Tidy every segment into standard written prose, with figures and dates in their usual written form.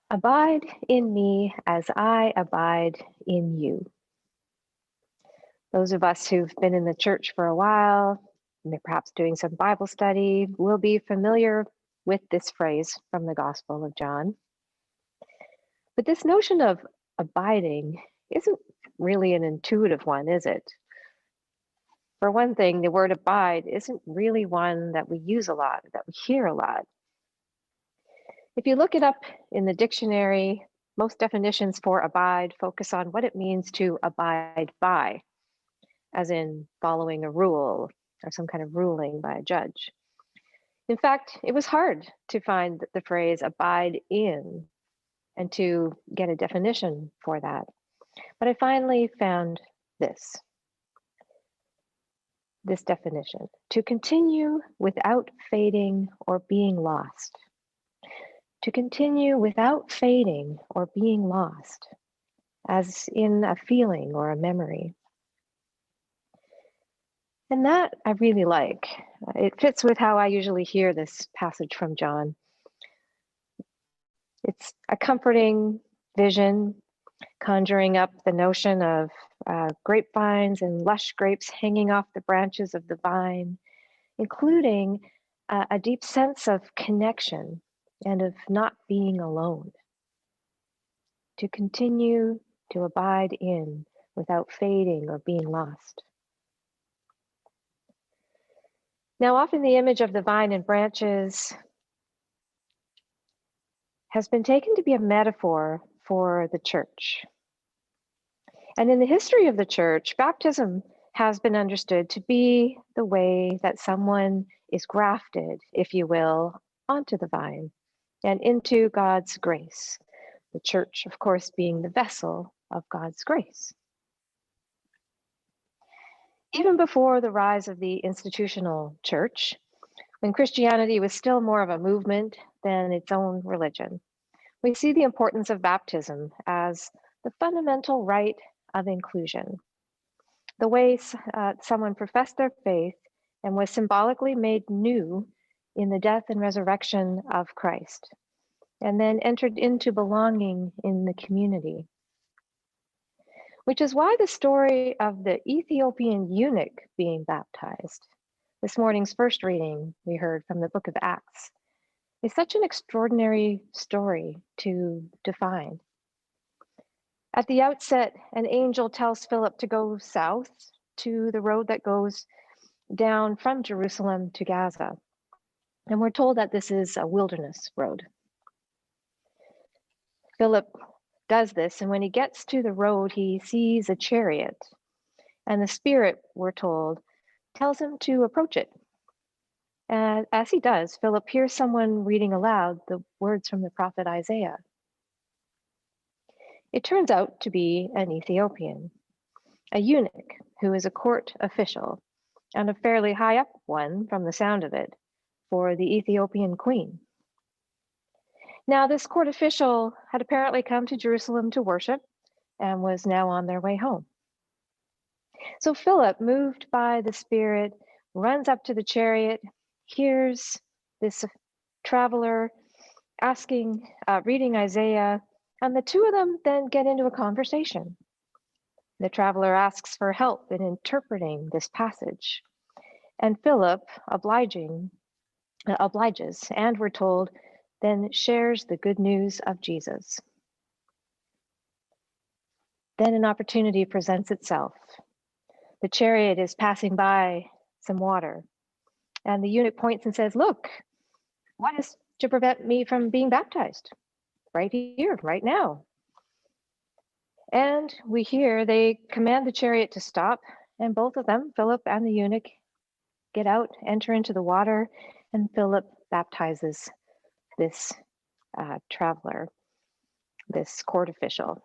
Abide in me as I abide in you. Those of us who've been in the church for a while, and perhaps doing some Bible study, will be familiar with this phrase from the Gospel of John. But this notion of abiding isn't really an intuitive one, is it? For one thing, the word abide isn't really one that we use a lot, that we hear a lot. If you look it up in the dictionary, most definitions for abide focus on what it means to abide by, as in following a rule or some kind of ruling by a judge. In fact, it was hard to find the phrase abide in and to get a definition for that. But I finally found this definition: to continue without fading or being lost. To continue without fading or being lost, as in a feeling or a memory. And that I really like. It fits with how I usually hear this passage from John. It's a comforting vision, conjuring up the notion of grapevines and lush grapes hanging off the branches of the vine, including a deep sense of connection and of not being alone. To continue to abide in without fading or being lost. Now, often the image of the vine and branches has been taken to be a metaphor for the church. And in the history of the church, baptism has been understood to be the way that someone is grafted, if you will, onto the vine and into God's grace. The church, of course, being the vessel of God's grace. Even before the rise of the institutional church, when Christianity was still more of a movement than its own religion, we see the importance of baptism as the fundamental rite of inclusion. The way someone professed their faith and was symbolically made new in the death and resurrection of Christ, and then entered into belonging in the community. Which is why the story of the Ethiopian eunuch being baptized, this morning's first reading we heard from the book of Acts, is such an extraordinary story to define. At the outset, an angel tells Philip to go south to the road that goes down from Jerusalem to Gaza. And we're told that this is a wilderness road. Philip does this, and when he gets to the road, he sees a chariot. And the Spirit, we're told, tells him to approach it. And as he does, Philip hears someone reading aloud the words from the prophet Isaiah. It turns out to be an Ethiopian, a eunuch who is a court official, and a fairly high up one from the sound of it, for the Ethiopian queen. Now, this court official had apparently come to Jerusalem to worship and was now on their way home. So Philip, moved by the Spirit, runs up to the chariot, hears this traveler reading Isaiah, and the two of them then get into a conversation. The traveler asks for help in interpreting this passage, and Philip, obliges, and we're told, then shares the good news of Jesus. Then an opportunity presents itself. The chariot is passing by some water, and the eunuch points and says, "Look, what is to prevent me from being baptized? Right here, right now." And we hear they command the chariot to stop, and both of them, Philip and the eunuch, get out, enter into the water, and Philip baptizes this traveler, this court official.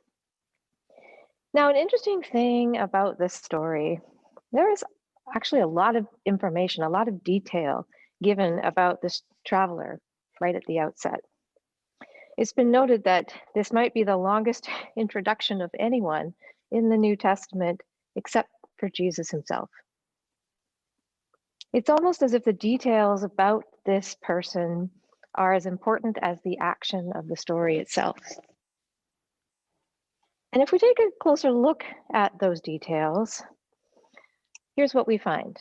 Now, an interesting thing about this story, there is actually a lot of information, a lot of detail given about this traveler right at the outset. It's been noted that this might be the longest introduction of anyone in the New Testament except for Jesus himself. It's almost as if the details about this person are as important as the action of the story itself. And if we take a closer look at those details, here's what we find.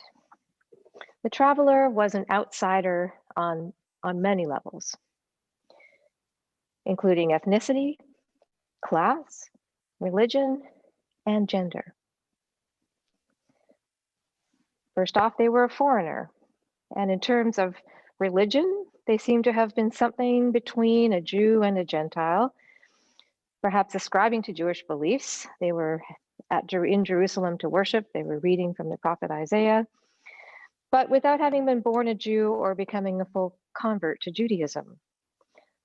The traveler was an outsider on many levels, including ethnicity, class, religion, and gender. First off, they were a foreigner, and in terms of religion, they seem to have been something between a Jew and a Gentile, perhaps ascribing to Jewish beliefs. They were in Jerusalem to worship. They were reading from the prophet Isaiah, but without having been born a Jew or becoming a full convert to Judaism.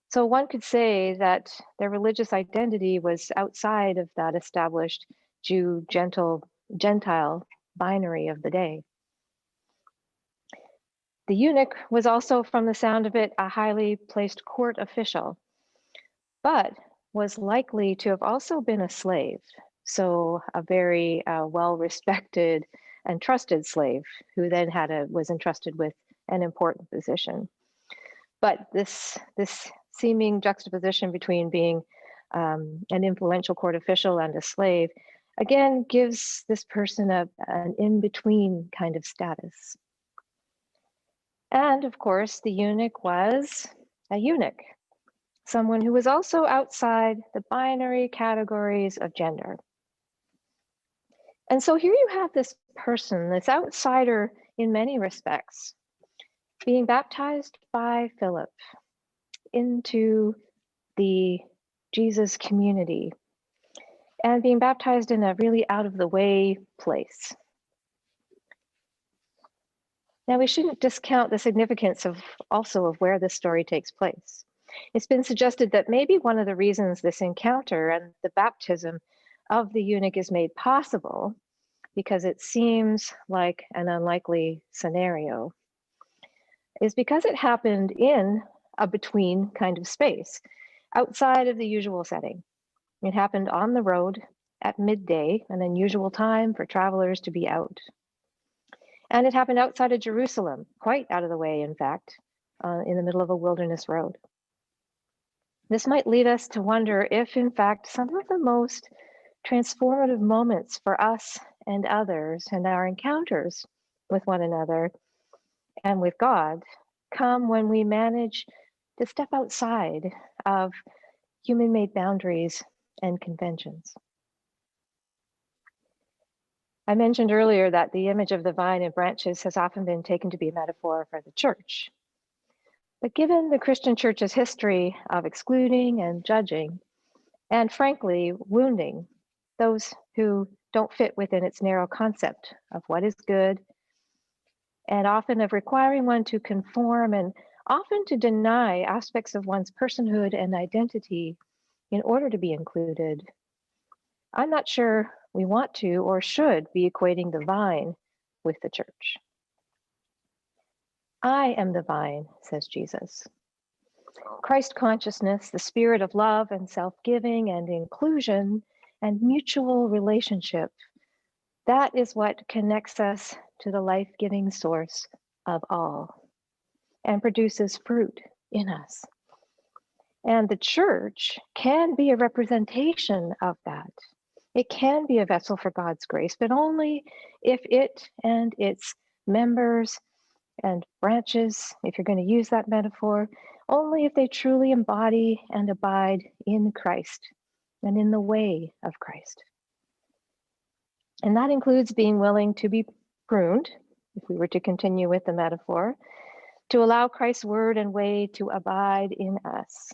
So one could say that their religious identity was outside of that established Jew-Gentile binary of the day. The eunuch was also, from the sound of it, a highly placed court official, but was likely to have also been a slave, so a very well-respected and trusted slave who then was entrusted with an important position. But this seeming juxtaposition between being an influential court official and a slave, again, gives this person an in-between kind of status. And of course, the eunuch was a eunuch, someone who was also outside the binary categories of gender. And so here you have this person, this outsider in many respects, being baptized by Philip into the Jesus community and being baptized in a really out-of-the-way place. Now, we shouldn't discount the significance of where this story takes place. It's been suggested that maybe one of the reasons this encounter and the baptism of the eunuch is made possible, because it seems like an unlikely scenario, is because it happened in a between kind of space, outside of the usual setting. It happened on the road at midday, an unusual time for travelers to be out. And it happened outside of Jerusalem, quite out of the way, in fact, in the middle of a wilderness road. This might lead us to wonder if, in fact, some of the most transformative moments for us and others and our encounters with one another and with God come when we manage to step outside of human-made boundaries and conventions. I mentioned earlier that the image of the vine and branches has often been taken to be a metaphor for the church. But given the Christian church's history of excluding and judging, and frankly, wounding those who don't fit within its narrow concept of what is good, and often of requiring one to conform and often to deny aspects of one's personhood and identity in order to be included, I'm not sure we want to or should be equating the vine with the church. I am the vine, says Jesus. Christ consciousness, the spirit of love and self-giving and inclusion and mutual relationship, that is what connects us to the life-giving source of all and produces fruit in us. And the church can be a representation of that. It can be a vessel for God's grace, but only if it and its members and branches, if you're going to use that metaphor, only if they truly embody and abide in Christ and in the way of Christ. And that includes being willing to be pruned, if we were to continue with the metaphor, to allow Christ's word and way to abide in us.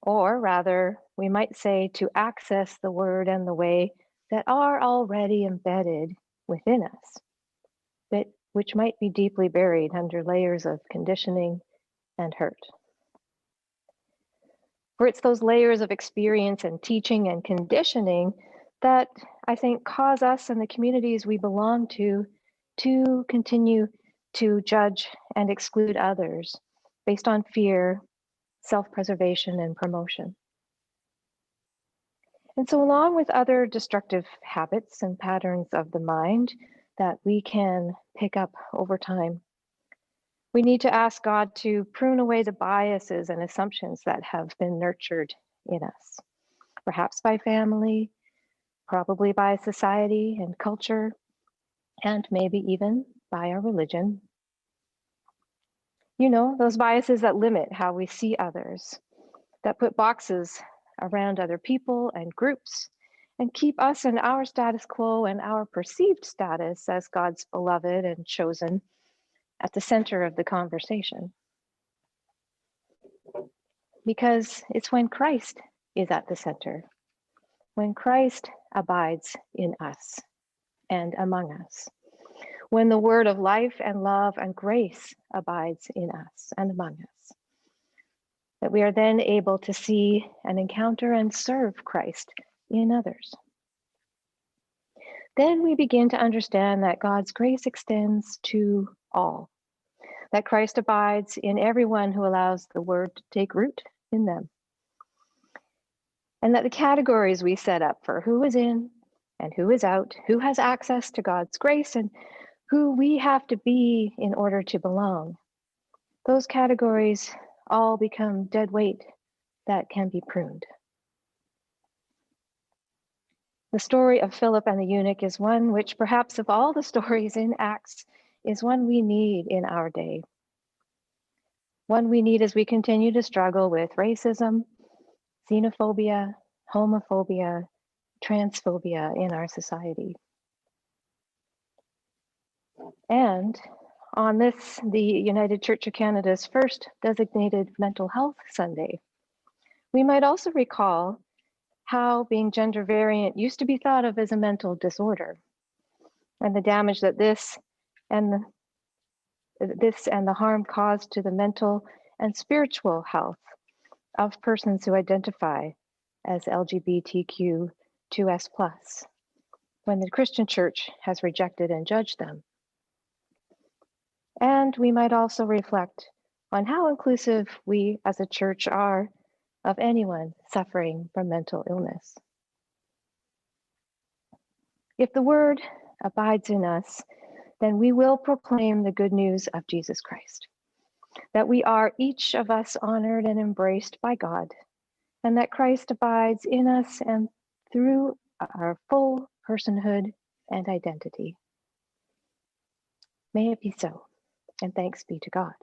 Or rather, we might say to access the word and the way that are already embedded within us, but which might be deeply buried under layers of conditioning and hurt. For it's those layers of experience and teaching and conditioning that I think cause us and the communities we belong to continue to judge and exclude others based on fear, self-preservation, and promotion. And so along with other destructive habits and patterns of the mind that we can pick up over time, We need to ask God to prune away the biases and assumptions that have been nurtured in us, perhaps by family, probably by society and culture, and maybe even by our religion. You know, those biases that limit how we see others, that put boxes around other people and groups, and keep us and our status quo and our perceived status as God's beloved and chosen at the center of the conversation. Because it's when Christ is at the center, when Christ abides in us and among us, when the word of life and love and grace abides in us and among us, that we are then able to see and encounter and serve Christ in others. Then we begin to understand that God's grace extends to all, that Christ abides in everyone who allows the word to take root in them, and that the categories we set up for who is in and who is out, who has access to God's grace and who we have to be in order to belong, those categories all become dead weight that can be pruned. The story of Philip and the eunuch is one which, perhaps of all the stories in Acts, is one we need in our day. One we need as we continue to struggle with racism, xenophobia, homophobia, transphobia in our society. And on this, the United Church of Canada's first designated Mental Health Sunday, we might also recall how being gender variant used to be thought of as a mental disorder, and the damage that this and the harm caused to the mental and spiritual health of persons who identify as LGBTQ2S+, when the Christian Church has rejected and judged them. And we might also reflect on how inclusive we as a church are of anyone suffering from mental illness. If the word abides in us, then we will proclaim the good news of Jesus Christ, that we are each of us honored and embraced by God, and that Christ abides in us and through our full personhood and identity. May it be so, and thanks be to God.